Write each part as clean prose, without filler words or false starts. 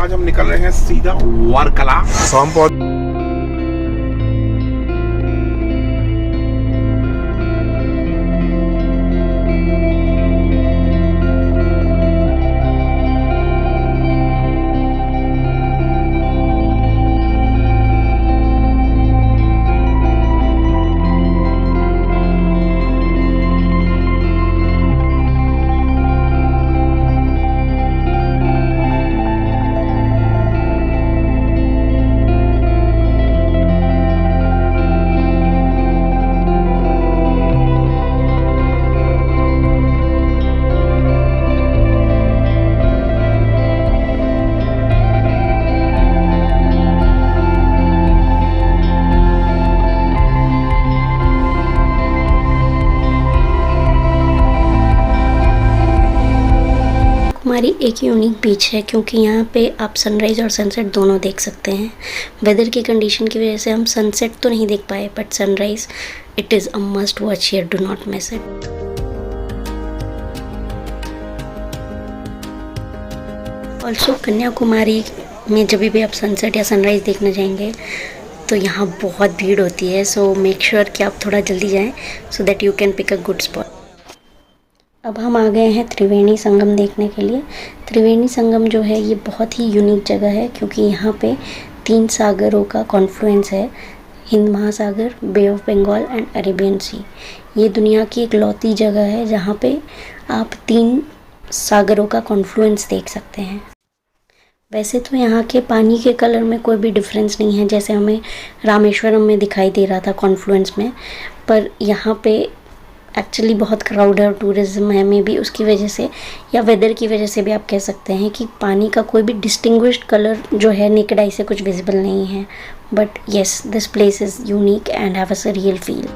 आज हम निकल रहे हैं सीधा वर्कला। तो हम हमारी एक यूनिक बीच है क्योंकि यहाँ पे आप सनराइज़ और सनसेट दोनों देख सकते हैं। वेदर की कंडीशन की वजह से हम सनसेट तो नहीं देख पाए, but sunrise it is a must watch here, do not miss it. Also Kanyakumari में जब भी आप सनसेट या सनराइज़ देखने जाएंगे तो यहाँ बहुत भीड़ होती है, सो मेक श्योर कि आप थोड़ा जल्दी जाएँ so that you can pick a good spot. अब हम आ गए हैं त्रिवेणी संगम देखने के लिए। त्रिवेणी संगम जो है ये बहुत ही यूनिक जगह है क्योंकि यहाँ पे 3 सागरों का कॉन्फ्लुएंस है, हिंद महासागर, बे ऑफ बंगाल एंड अरेबियन सी। ये दुनिया की इकलौती जगह है जहाँ पे आप 3 सागरों का कॉन्फ्लुएंस देख सकते हैं। वैसे तो यहाँ के पानी के कलर में कोई भी डिफरेंस नहीं है जैसे हमें रामेश्वरम में दिखाई दे रहा था कॉन्फ्लुएंस में, पर यहाँ पे एक्चुअली बहुत क्राउड है और टूरिज़्म है, मे बी उसकी वजह से या वेदर की वजह से भी आप कह सकते हैं कि पानी का कोई भी डिस्टिंग्विश्ड कलर जो है नेकेड आई से कुछ विजिबल नहीं है। But yes, this place is unique and have a surreal feel.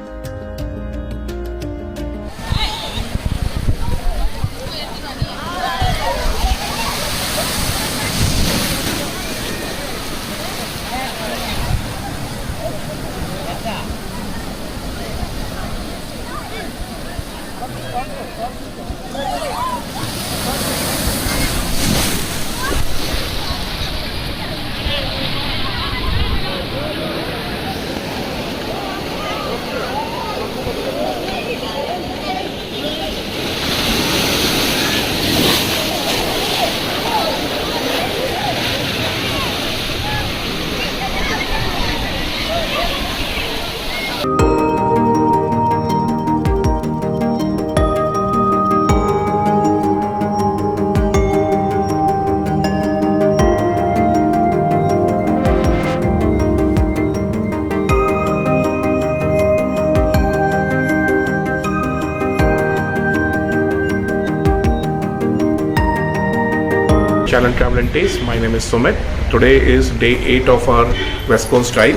Channel Travel and Taste. My name is Sumit. Today is day 8 of our West Coast drive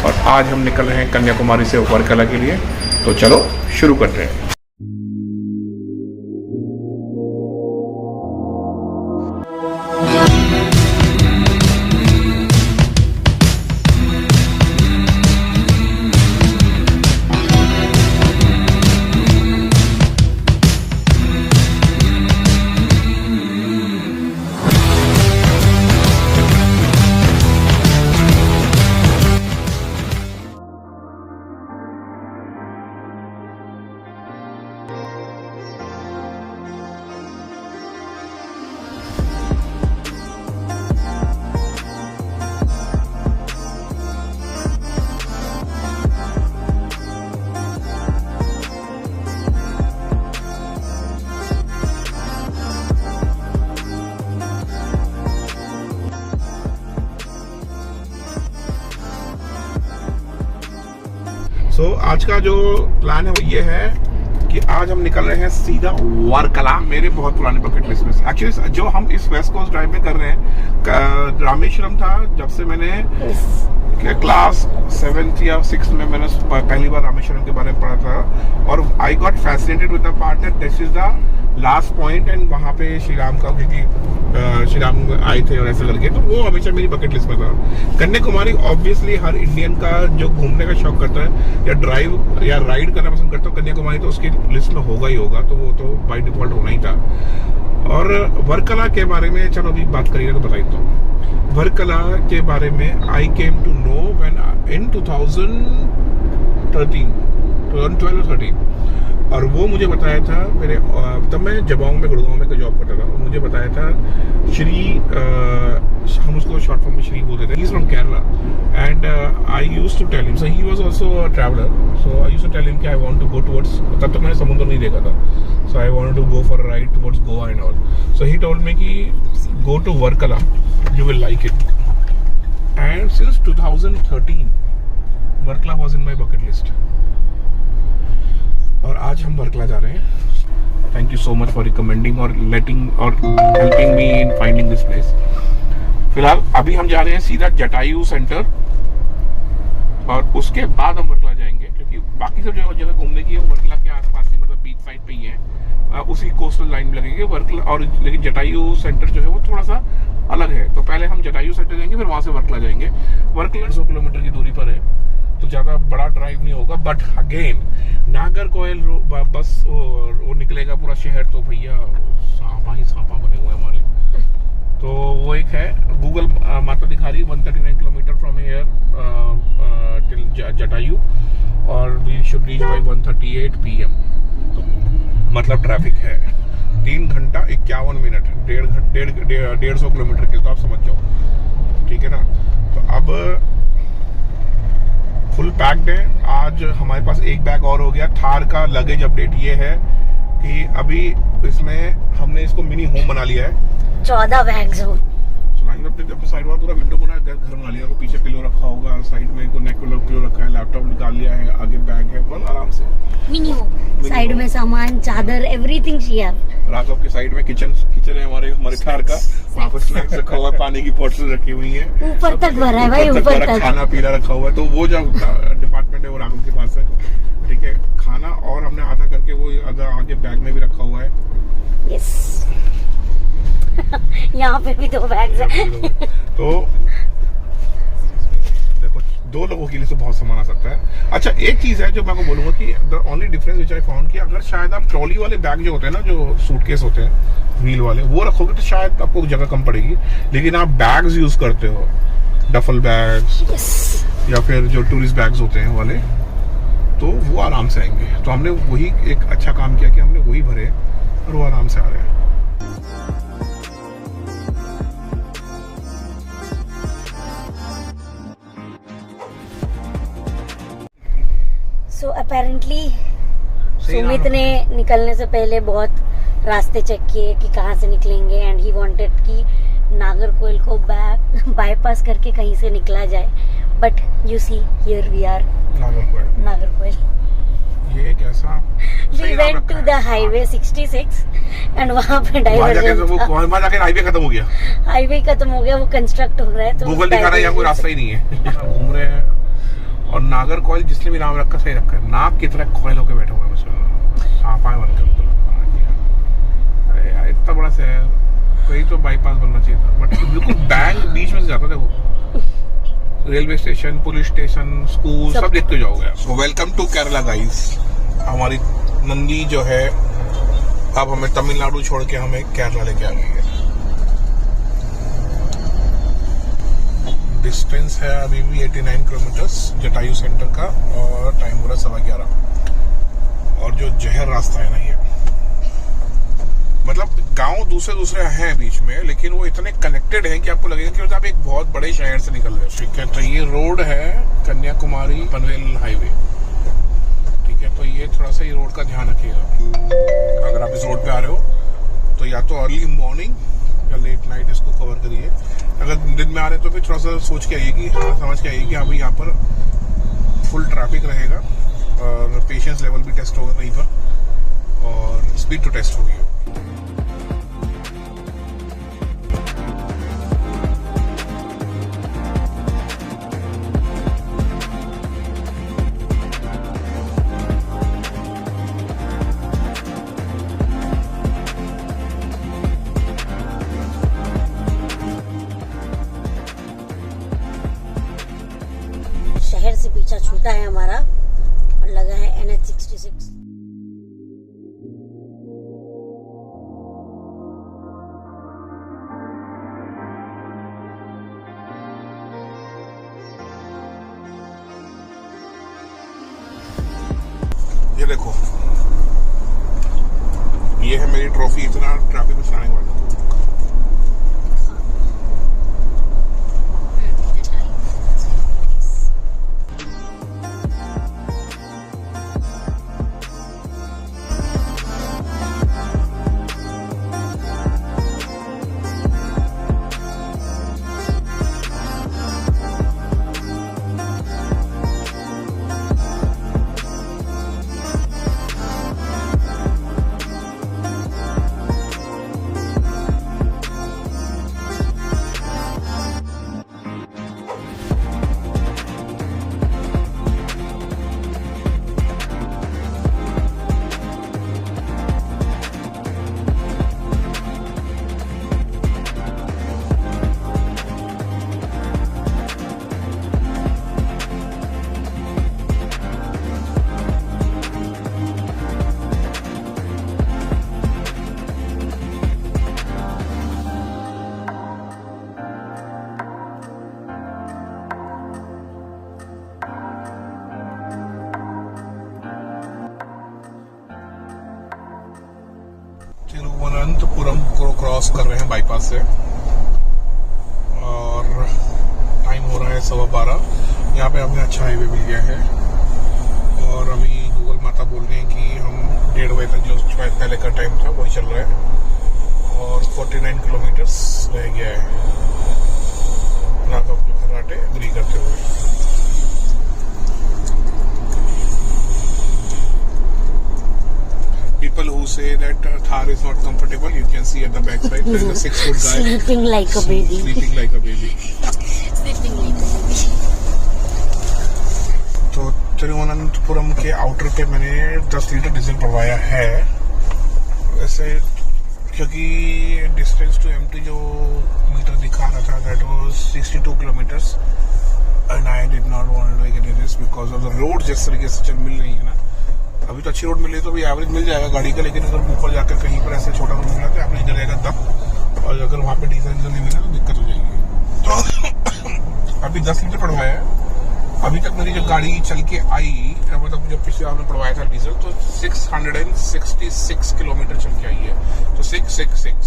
और आज हम निकल रहे हैं कन्याकुमारी से वर्कला के लिए। तो चलो शुरू करते हैं। आज का जो प्लान है वो ये है कि आज हम निकल रहे हैं सीधा वर्कला। मेरे बहुत पुराने बकेट लिस्ट में एक्चुअली जो हम इस वेस्ट कोस्ट ड्राइव में कर रहे हैं, रामेश्वरम था जब से मैंने क्लास 7th या 6th में मैंने पहली बार रामेश्वरम के बारे में पढ़ा था और I got fascinated with the part that this is the last point and वहाँ पे श्री राम का, क्योंकि श्री राम आए थे और ऐसे करके, तो वो हमेशा मेरी बकेट लिस्ट में था। कन्याकुमारी ऑब्वियसली हर इंडियन का जो घूमने का शौक करता है या ड्राइव या राइड करना पसंद करता है, कन्याकुमारी तो उसकी लिस्ट में होगा ही होगा, तो वो तो बाय डिफॉल्ट होना ही था। और वर्कला के बारे में चलो अभी बात करिए तो बताइए। तो वर्कला के बारे में I came to know when in 2012 और 13, और वो मुझे बताया था मेरे, तब मैं जबांग में गुड़गांव में जॉब करता था, मुझे बताया था श्री, हम उसको शॉर्ट फॉर्म में श्री बोलते थे, he is from Kerala and I used to tell him, so he was also a traveller, so I used to tell him कि I want to go towards, तब तक मैंने समुद्र नहीं देखा था, so I wanted to go for a ride towards Goa and all, so he told me कि go to Varkala, you will like it, and since 2013 Varkala was in my bucket list, और आज हम वर्कला जा रहे हैं। Thank you so much for recommending और लेटिंग और helping me in finding this place. फिलहाल अभी हम जा रहे हैं सीधा जटायु सेंटर, और उसके बाद हम वर्कला जाएंगे, क्योंकि बाकी सब जगह घूमने की है वर्कला के आसपास ही, मतलब बीच साइड पे ही है, उसी कोस्टल लाइन में लगेंगे वर्कला, और लेकिन जटायु सेंटर जो है वो थोड़ा सा अलग है, तो पहले हम जटायु सेंटर जाएंगे, फिर वहां से वर्कला जाएंगे। वर्कला 100 किलोमीटर की दूरी पर है, तो ज़्यादा बड़ा ड्राइव नहीं होगा, बट अगेन नागरकोइल बस वो निकलेगा पूरा शहर, तो भैया सांपा ही सांपा बने हुए हमारे, तो वो एक है, गूगल माता दिखा रही है 139 kilometre from here till Jatayu, और we should reach by 1:38 PM, तो मतलब ट्रैफिक है 3 घंटा 51 मिनट, 150 किलोमीटर के, तो आप समझ जाओ, ठीक है ना। तो अब फुल पैक्ड है, आज हमारे पास एक बैग और हो गया। थार का लगेज अपडेट ये है कि अभी इसमें हमने इसको मिनी होम बना लिया है, 14 बैग्स हो, अपने साइड वाला पूरा विंडो बना घर बना लिया, पीछे पिलो रखा होगा, साइड में को नेक पिलो रखा है, लैपटॉप निकाल लिया है, आगे बैग है, बस आराम से मिनी होम, साइड में सामान, चादर, एवरीथिंग चाहिए। राघव के साइड में किचन है हमारे थार का, वहाँ पर स्नैक्स रखा हुआ है, पानी की बोतल रखी हुई है, ऊपर तक भरा है भाई, ऊपर तक खाना पीना रखा हुआ है, तो वो जो डिपार्टमेंट है वो राघव के पास है, ठीक है। खाना और हमने आधा करके वो आधा आगे बैग में भी रखा हुआ है। यस यहाँ पे भी 2 बैग्स हैं। तो देखो 2 लोगों के लिए तो बहुत सामान आ सकता है। अच्छा एक चीज है जो मैं को बोलूंगा कि the only difference which I found कि अगर शायद आप ट्रॉली वाले बैग जो होते हैं ना, जो सूटकेस होते हैं व्हील वाले, वो रखोगे तो शायद आपको जगह कम पड़ेगी, लेकिन आप बैग्स यूज करते हो, डफल बैग्स या फिर जो टूरिस्ट बैग्स होते हैं वाले, तो वो आराम से आएंगे। तो हमने वही एक अच्छा काम किया कि हमने वही भरे और वो आराम से आ रहे हैं। सो अपेरेंटली सुमित ने निकलने से पहले बहुत रास्ते चेक किए कि कहाँ से निकलेंगे, एंड ही वांटेड कि नागरकोइल को बाईपास करके कहीं से निकला जाए, but you see here we are Nagercoil. ये एक ऐसा we went to the highway 66 and वहाँ पे डाइवर्जन था, वहाँ जाके हाईवे खत्म हो गया, वो कंस्ट्रक्ट हो रहा है, तो गूगल दिखा रहा है यहाँ कोई रास्ता ही नहीं है। घूम रहे हैं, और नागरकोइल जिसने भी नाम रखा सही रखा है, नाग की तरह कोयल होके बैठे हुए हैं, सांपा बनकर, अरे यार इतना बड़ा शहर, कहीं तो बाईपास बनना चाहिए था, बट बिल्कुल बैंक बीच में से जाता, देखो railway station, police station, school सब देखते जाओगे। So welcome to Kerala guys. हमारी नंदी जो है अब हमें तमिलनाडु छोड़ के हमें केरला लेके आ गई है। डिस्टेंस है अभी भी 89 किलोमीटर्स जटायु सेंटर का, और टाइम हो रहा 11:15, और जो जहर रास्ता है ना, ये मतलब गांव दूसरे हैं बीच में, लेकिन वो इतने कनेक्टेड हैं कि आपको लगेगा कि आप एक बहुत बड़े शहर से निकल रहे हो। ठीक है, तो ये रोड है कन्याकुमारी पनवेल हाईवे, ठीक है, तो ये थोड़ा सा ये रोड का ध्यान रखिएगा। अगर आप इस रोड पे आ रहे हो तो या तो अर्ली मॉर्निंग या लेट नाइट इसको कवर करिए। अगर दिन में आ रहे हैं तो फिर थोड़ा सा सोच के आइए कि समझ के आइए कि अभी यहाँ पर फुल ट्रैफिक रहेगा, और पेशेंस लेवल भी टेस्ट होगा कहीं पर, और स्पीड तो टेस्ट होगी। शहर से पीछा छूटा है हमारा, और लगा है NH 66। देखो, ये है मेरी ट्रॉफी इतना ट्रैफिक में चलाने वाला। तिरुवनंतपुरम को क्रॉस कर रहे हैं बाईपास से और टाइम हो रहा है 12:15। यहाँ पे हमें अच्छा हाईवे मिल गया है और अभी गूगल माता बोल रहे हैं कि हम 1:30 बजे तक जो पहले का टाइम था वही चल रहा है और 49 किलोमीटर्स रह गया है। राघव खराटे एग्री करते हुए people who say that Thar is not comfortable, you can see at the back side there is a 6-foot guy sleeping like a baby. Sleeping like a baby. तो तिरुवनंतपुरम के आउटर पे मैंने 10 litre diesel भरवाया है वैसे, क्योंकि distance to empty जो meter दिखा रहा था that was 62 kilometres and I did not want to get this because of the road जिस तरीके से चल मिल रही है ना। अभी तो अच्छी रोड मिली तो भी एवरेज मिल जाएगा गाड़ी का, लेकिन अगर ऊपर जाकर कहीं पर ऐसे छोटा रोड मिला तो एवरेज गिर जाएगा तब, और अगर वहाँ पे डीजल नहीं मिला तो दिक्कत हो जाएगी। तो अभी 10 लीटर पड़वाया है। अभी तक मेरी जो गाड़ी चल के आई, मतलब जो पिछले बार में पड़वाया था डीजल, तो 666 किलोमीटर चल के आई है, तो 666।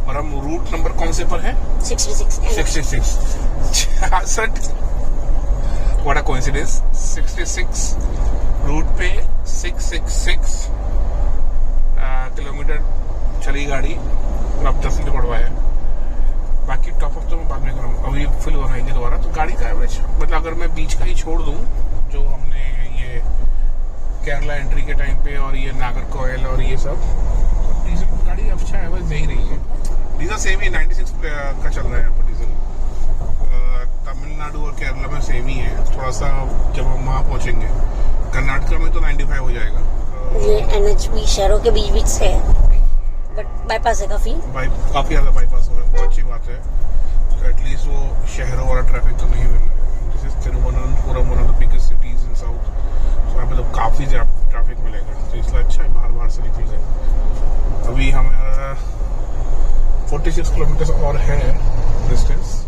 और हम रूट नंबर कौन से पर है? 66। What a coincidence. 66 रूट पे 666 किलोमीटर चली गाड़ी और अब 10 लीटर बढ़वाया। बाकी टॉप अप तो मैं बाद में करूँगा, अभी फुल बनाएंगे दोबारा। तो गाड़ी का एवरेज मतलब अगर मैं बीच का ही छोड़ दूँ जो हमने ये केरला एंट्री के टाइम पे और ये नागरकोइल और ये सब, तो डीजल गाड़ी अच्छा एवरेज दे ही रही है। डीजल सेम ही 96 का चल रहा है यहाँ पर डीजल। तमिलनाडु और केरला में सेम ही है, थोड़ा सा जब हम वहाँ पहुँचेंगे। कर्नाटक में तो 95 हो जाएगा। ये NH शहरों के बीच बीच से है, बट बाईपास है काफी ज्यादा बाईपास हो रहा है, बहुत अच्छी बात है। तो एटलीस्ट वो शहरों वाला ट्रैफिक तो नहीं मिल रहा है। This is Thiruvananthapuram, one of the biggest cities in south, तो यहाँ पे तो काफी ट्रैफिक मिलेगा, तो इसलिए अच्छा है बाहर से निकल जाए। अभी हमारा 46 किलोमीटर और है डिस्टेंस।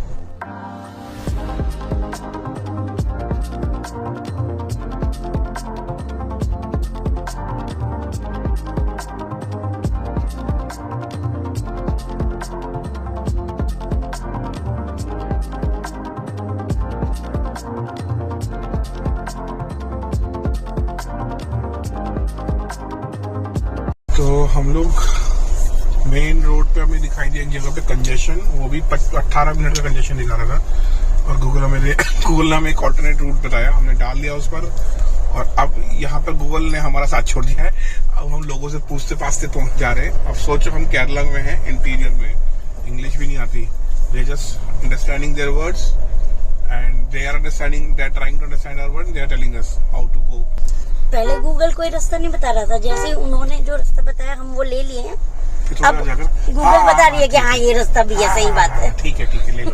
तो हम लोग मेन रोड पे हमें दिखाई दिया एक जगह पे कंजेशन, वो भी 18 मिनट का कंजेशन दिखा रहा था, और गूगल ने हमें एक ऑल्टरनेट रूट बताया, हमने डाल दिया उस पर, और अब यहाँ पर गूगल ने हमारा साथ छोड़ दिया है। अब हम लोगों से पूछते पाछते पहुंच जा रहे हैं। अब सोचो हम केरला में हैं, इंटीरियर में, इंग्लिश भी नहीं आती, they just understanding their words and they are understanding, they are trying to understand our words, they are telling us how to go. पहले गूगल कोई रास्ता नहीं बता रहा था, जैसे उन्होंने जो रास्ता बताया हम वो ले लिए हैं। अब गूगल बता रही है कि हाँ ये रास्ता भी है, सही बात है। ठीक है ले लो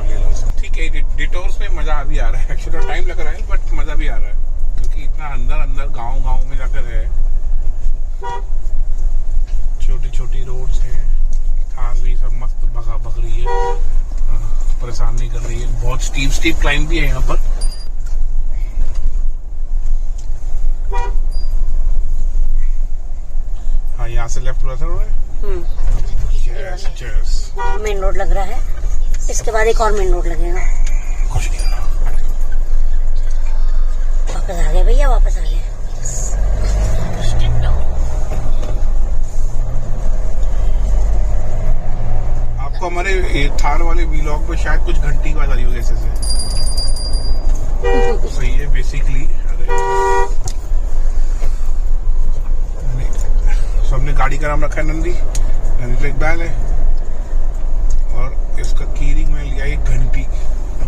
ठीक है। डिटोर्स में मजा अभी आ रहा है, एक्चुअली टाइम लग रहा है बट मजा भी आ रहा है, क्योंकि इतना अंदर गांव में जाकर है। छोटी रोड्स हैं, थार भी सब मस्त भग रही है, परेशान नहीं कर रही है। बहुत स्टीप क्लाइंब भी है यहाँ पर। हाँ यहाँ से लेफ्ट उधर है। Yes yes. मेन रोड लग रहा है, इसके बाद एक और मेन रोड लगेगा। कुछ नहीं होना। वापस आ गए भैया, वापस आ गए। आपको हमारे थार वाले व्लॉग में शायद कुछ घंटी की आवाज आ रही होगी ऐसे से। सही है बेसिकली। सबने गाड़ी का नाम रखा है नंदी, नंदी एक बैल है और इसका कीरिंग में लिया एक घंटी,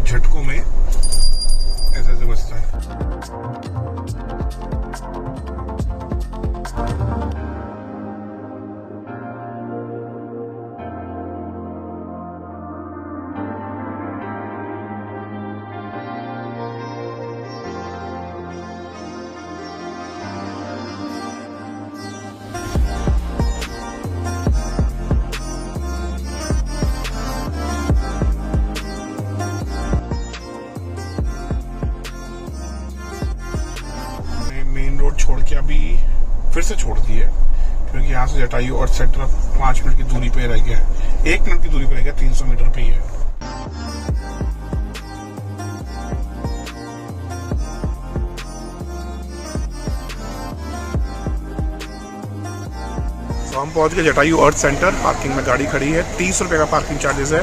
झटकों में ऐसे ऐसे बजता है। मेन रोड छोड़ के अभी फिर से छोड़ दी है क्योंकि यहाँ से जटायू और सेंटर 5 मिनट की दूरी पे रह गया है, 1 मिनट की दूरी पे रह गया, 300 मीटर पे ही है। तो हम पहुंच गए जटायू अर्थ सेंटर। पार्किंग में गाड़ी खड़ी है, 30 रुपये का पार्किंग चार्जेस है।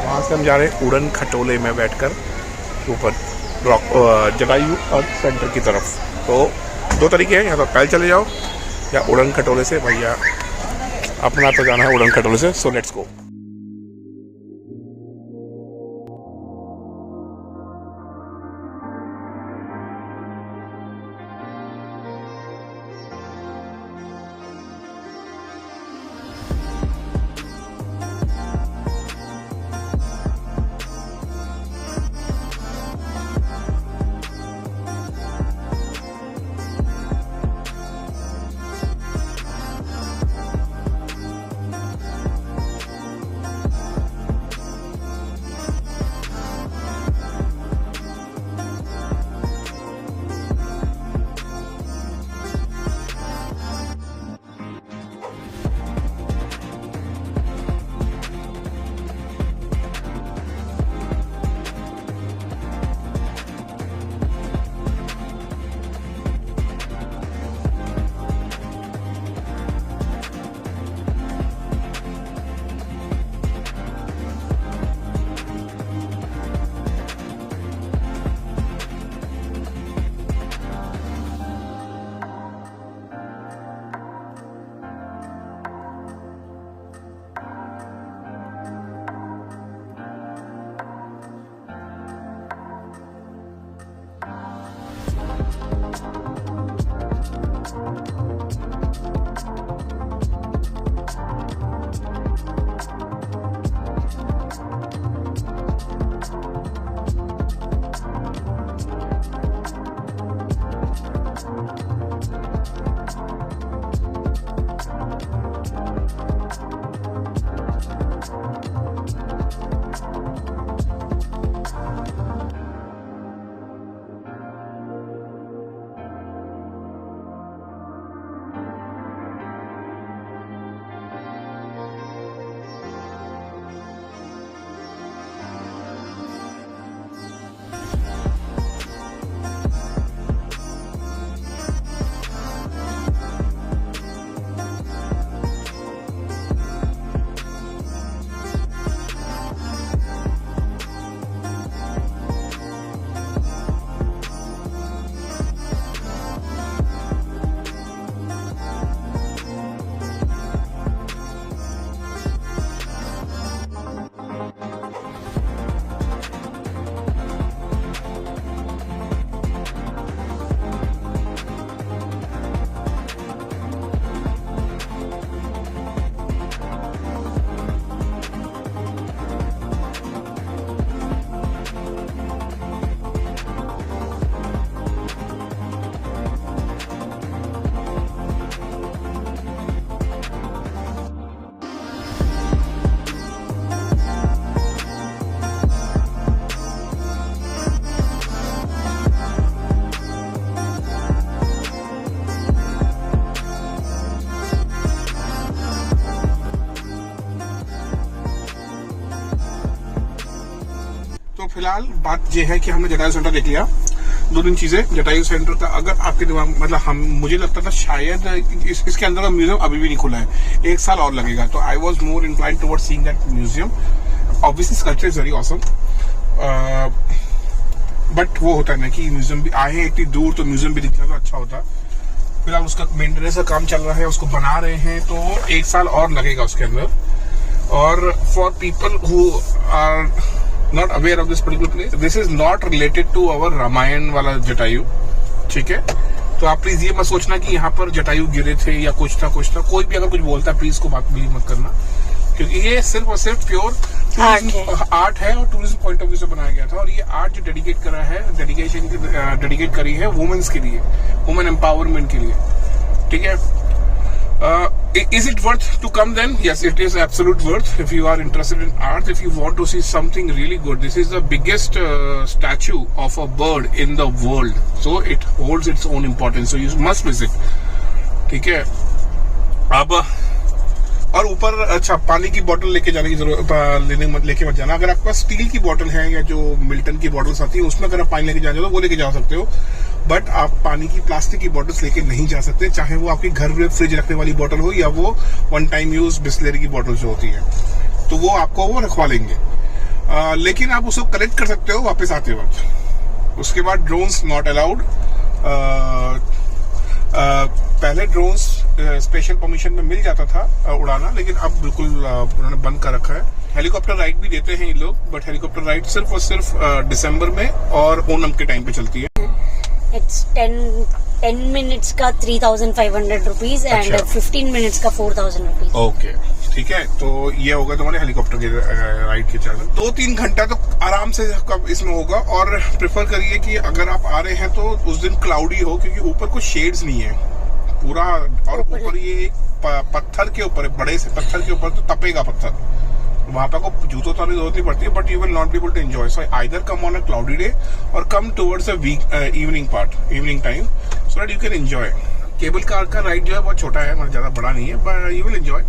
वहाँ से हम जा रहे हैं उड़न खटोले में बैठकर ऊपर जटायू अर्थ सेंटर की तरफ। तो 2 तरीके हैं, या तो पैदल चले जाओ या उड़न खटोले से। भैया अपना तो जाना है उड़न खटोले से, सो लेट्स गो। फिलहाल बात ये है कि हमने जटायु सेंटर देख लिया। 2-3 चीजें जटायु सेंटर का, अगर आपके दिमाग मतलब मुझे लगता था शायद इसके अंदर का म्यूजियम अभी भी नहीं खुला है, 1 साल और लगेगा। तो I was more inclined towards seeing that museum. Obviously sculpture is very awesome, but वो होता है ना कि म्यूजियम भी आए हैं इतनी दूर तो म्यूजियम भी दिखना तो अच्छा होता। फिलहाल उसका मेंटेनेंस का काम चल रहा है, उसको बना रहे हैं, तो 1 साल और लगेगा उसके अंदर। और for people who are not aware of this particular place, this is not related to our Ramayan वाला जटायु, ठीक है। तो आप प्लीज ये मत सोचना कि यहाँ पर जटायु गिरे थे या कुछ था। कोई भी अगर कुछ बोलता है प्लीज को बात बिलीव मत करना, क्योंकि ये सिर्फ और सिर्फ प्योर आर्ट है और टूरिज्म पॉइंट ऑफ व्यू से बनाया गया था। और ये आर्ट जो डेडिकेट करा है, डेडिकेट करी है वुमेन्स के लिए, वुमेन एम्पावरमेंट के लिए, ठीक है। Is it worth to come then? Yes, it is absolute worth if you are interested in art, if you want to see something really good. This is the biggest statue of a bird in the world, so it holds its own importance, so you must visit, ठीक है। अब और ऊपर अच्छा पानी की बोतल लेके जाने की जरूरत, लेके मत जाना। अगर आपके पास स्टील की बोतल है या जो मिल्टन की बोतल्स आती है उसमें अगर आप पानी लेके जाना चाहो तो वो लेके जा सकते हो, बट आप पानी की प्लास्टिक की बोतल्स लेके नहीं जा सकते, चाहे वो आपके घर में फ्रिज रखने वाली बोतल हो या वो 1 टाइम यूज बिस्लेरी की बोतल जो होती है, तो वो आपको वो रखवा लेंगे। लेकिन आप उसको कलेक्ट कर सकते हो वापस आते वक्त। उसके बाद ड्रोन्स नॉट अलाउड। पहले ड्रोन्स स्पेशल परमिशन में मिल जाता था उड़ाना, लेकिन अब बिल्कुल उन्होंने बंद कर रखा है। हेलीकॉप्टर राइड भी देते हैं ये लोग, बट हेलीकॉप्टर राइड सिर्फ और सिर्फ दिसंबर में और ओणम के टाइम पे चलती है। इट्स 10 मिनट्स का 3,500 रुपीज एंड 15 मिनट्स का 4,000 रुपीज। ओके, ठीक है। तो ये होगा तुम्हारे हेलीकॉप्टर के राइड के चार्ज। 2-3 घंटा तो आराम से इसमें होगा। और प्रेफर करिए कि अगर आप आ रहे हैं तो उस दिन क्लाउडी हो, क्योंकि ऊपर कुछ शेड्स नहीं है पूरा, और ऊपर ये एक पत्थर के ऊपर, बड़े से पत्थर के ऊपर तो तपेगा पत्थर, वहां पे आपको जूतों तो जरूरत नहीं पड़ती है, but you will not be able to enjoy. So either come on a cloudy day और come towards a evening time, so that you can enjoy. Cable car का राइड जो है बहुत छोटा है, मतलब ज्यादा बड़ा नहीं है, बट यू विल एंजॉय।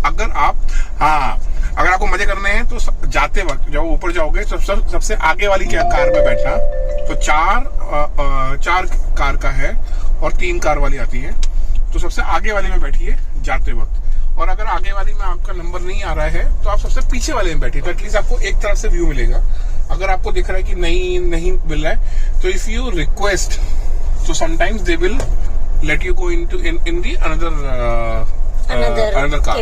अगर आपको मजे करने हैं तो जाते वक्त जब ऊपर जाओगे सबसे आगे वाली कार में बैठना। तो 4 कार का है और 3 कार वाली आती है, तो सबसे आगे वाली में बैठिए जाते वक्त। और अगर आगे वाली में आपका नंबर नहीं आ रहा है तो आप सबसे पीछे वाले में बैठिए, तो एटलीस्ट आपको एक तरफ से व्यू मिलेगा। अगर आपको दिख रहा है कि नहीं मिल रहा है, तो if you request, so sometimes they will let you go into in the another car,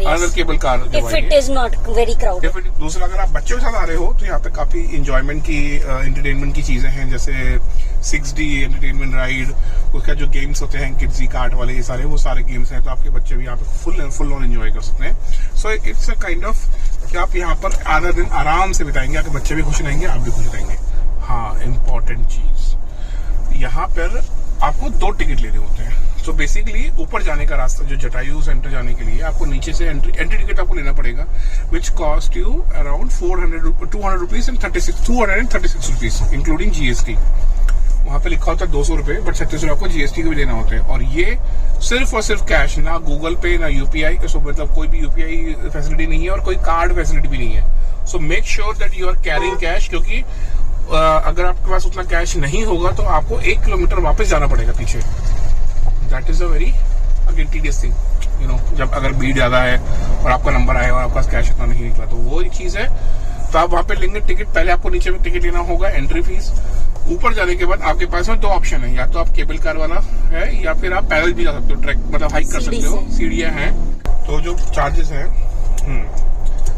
another cable car if it is not very crowded। दूसरा, अगर आप बच्चों के साथ आ रहे हो तो यहाँ पे काफी इंजॉयमेंट की एंटरटेनमेंट की चीजें हैं, जैसे 6D एंटरटेनमेंट राइड, उसका जो गेम्स होते हैं किड्जी कार्ट वाले, ये वो सारे गेम्स हैं, तो आपके बच्चे भी यहाँ पे फुल ऑन एंजॉय कर सकते हैं। So it's a kind of कि आप यहाँ पर आधा दिन आराम से बिताएंगे, आपके बच्चे भी खुश रहेंगे, आप भी खुश रहेंगे। हाँ, इम्पोर्टेंट चीज, यहाँ पर आपको 2 टिकट लेने होते हैं। तो बेसिकली ऊपर जाने का रास्ता, जो जटायु सेंटर जाने के लिए आपको नीचे से एंट्री टिकट आपको लेना पड़ेगा, which cost you around 200 rupees and 236 rupees including GST। वहां पे लिखा होता है 200 रुपए, बट 36 रुपए आपको GST को भी देना होता है। और ये सिर्फ और सिर्फ कैश, ना गूगल पे ना UPI, मतलब कोई भी UPI फैसिलिटी नहीं है और कोई कार्ड फैसिलिटी भी नहीं है। So make sure that you are carrying cash, क्योंकि अगर आपके पास उतना कैश नहीं होगा तो आपको 1 किलोमीटर वापस जाना पड़ेगा पीछे। That is a very again tedious thing, you know, जब अगर भीड़ ज्यादा है और आपका नंबर आएगा और आपके पास कैश इतना नहीं निकला, तो वो एक चीज है। तो आप वहां पे लेंगे टिकट, पहले आपको नीचे में टिकट लेना होगा, एंट्री फीस। ऊपर जाने के बाद आपके पास में 2 ऑप्शन है, या तो आप केबल कार वाला है या फिर आप पैदल भी जा सकते हो, ट्रैक मतलब हाइक कर सकते हो, सीढ़ियां हैं। तो जो चार्जेस हैं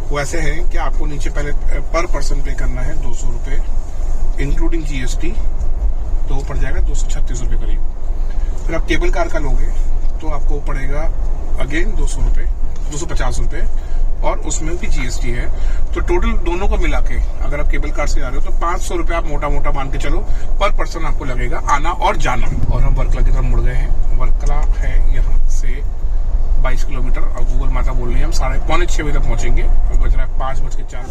वो ऐसे हैं कि आपको नीचे पहले पर पर्सन पे करना है 200 रुपए इंक्लूडिंग GST, तो पड़ जाएगा 236 रुपए करीब। फिर आप केबल कार का लोगे तो आपको पड़ेगा अगेन 200 रुपए, 250 रुपए, और उसमें भी GST है। तो टोटल दोनों को मिला के अगर आप केबल कार से जा रहे हो तो 500 रुपए आप मोटा मान के चलो पर पर्सन आपको लगेगा आना और जाना। और हम वर्कला की तरफ मुड़ गए हैं। वर्कला है यहाँ से 22 किलोमीटर, और गूगल माता बोल रही है हम 5:45 बजे तक पहुंचेंगे। बज रहा है 5:04।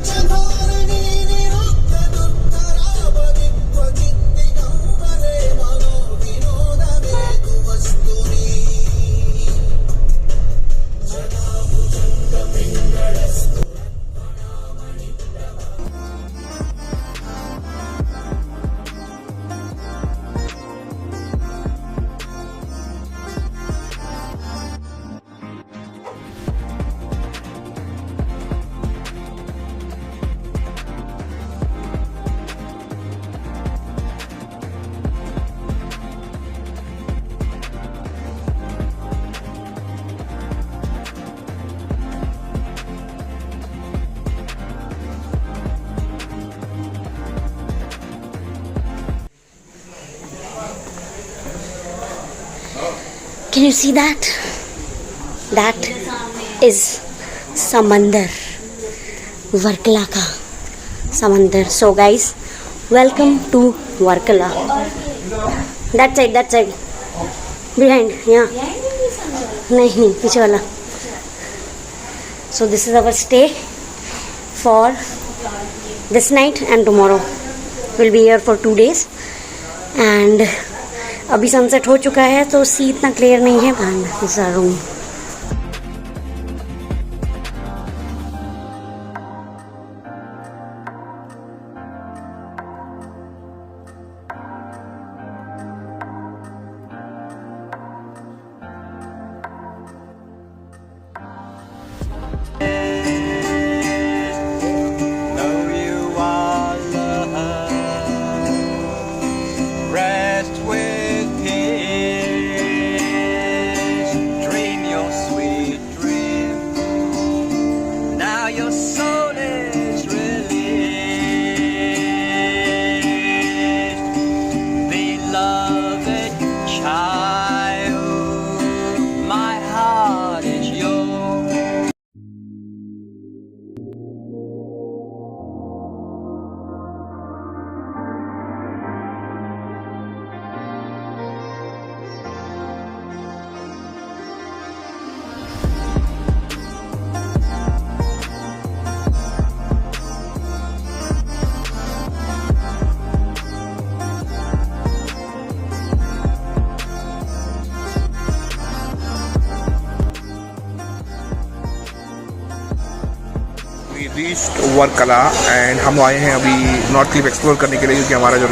Can you see that? That is समंदर, वर्कला का समंदर. So guys, welcome to Varkala. That side. Behind, yeah. नहीं, पीछे वाला. So this is our stay for this night and tomorrow. We'll be here for 2 days. And अभी sunset हो चुका है तो सी इतना क्लियर नहीं है. And this is our room. Reached Varkala and हम आए हैं अभी नॉर्थ क्लिफ एक्सप्लोर करने के लिए, क्योंकि हमारा जो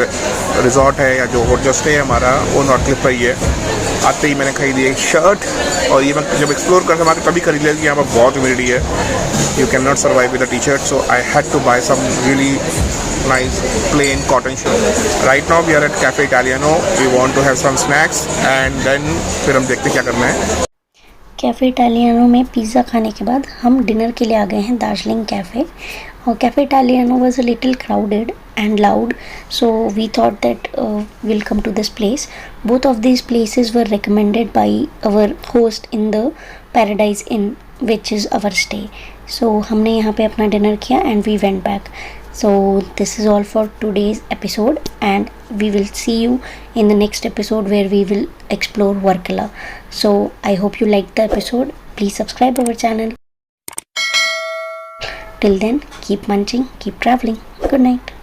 रिजॉर्ट है या जो होटल स्टे है हमारा वो नॉर्थ क्लिफ पर ही है. आते ही मैंने खरीदी एक शर्ट, और ये मैं जब एक्सप्लोर कर रहा था तभी खरीद लिया कि यहाँ पर बहुत ह्यूमिडिटी है. You can not survive with a T shirt, so I had to buy some really nice plain cotton shirt. Right now we are at cafe Italiano. We want to have some snacks and then फिर हम देखते क्या करना है. Cafe Italiano में pizza खाने के बाद हम डिनर के लिए आ गए हैं दार्जिलिंग कैफ़े. और cafe Italiano was a little crowded and loud, so we thought that we'll come to this place. Both of these places were recommended by our host in the Paradise Inn, which is our stay. So हमने यहाँ पे अपना dinner किया and we went back. So this is all for today's episode, and we will see you in the next episode where we will explore Varkala. So I hope you liked the episode. Please subscribe our channel. Till then, keep munching, keep traveling. Good night.